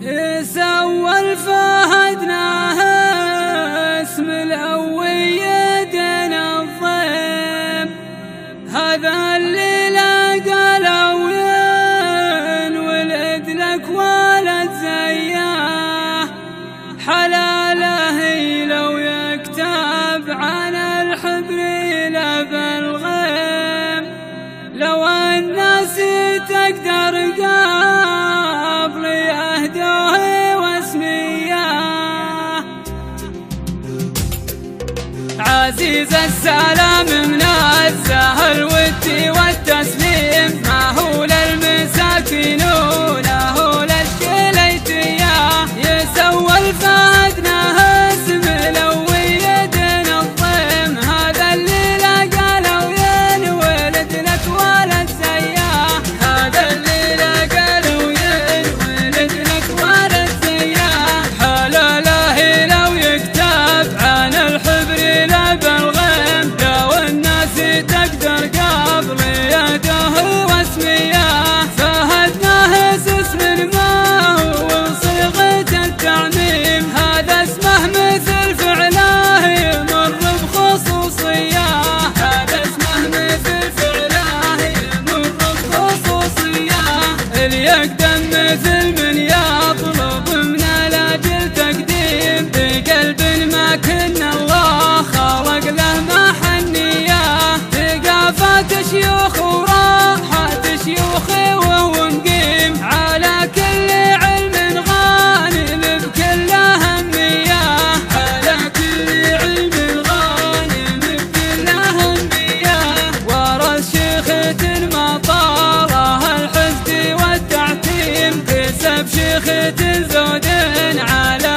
سوى الفهدناه اسم الأوي يدنا الضيم، هذا اللي لقى الأوين ولد لك ولد زياه، حلاله لو يكتب عن الحبر بالغيم، لو الناس تقدر قبل يهدوه واسمياه. عزيز السلام منزه الود والتسليم، ما هو للمساكين ولا هو للشليتياه، يسوى الفهدناه اسم الأوي يدنا الضيم، هذا اللي لقى الأوين ولد لك ولد زياه، هذا اللي لقى الأوين ولد لك ولد زياه، حلاله لو يكتب عن الحبر لا بالغيم، لو الناس تقدر قبل يده واسمياه، فهدناه اسم ما هو صيغة التعميم، هذا اسمه مثل فعله يمر بخصوصياه، هذا اسمه مثل فعله يمر بخصوصياه، اللي يقدم مثل من يطلب من الأجل تقديم، بقلب ما كنا الله خلق له محنياه، ثقافات شيوخ وراحات شيوخ وهو نقيم، على كل علم غانم بكل أهمياه، على كل علم غانم بكل أهمياه، ورث شيخة ما طاله الحسد والتعتيم، كسب شيخة زود على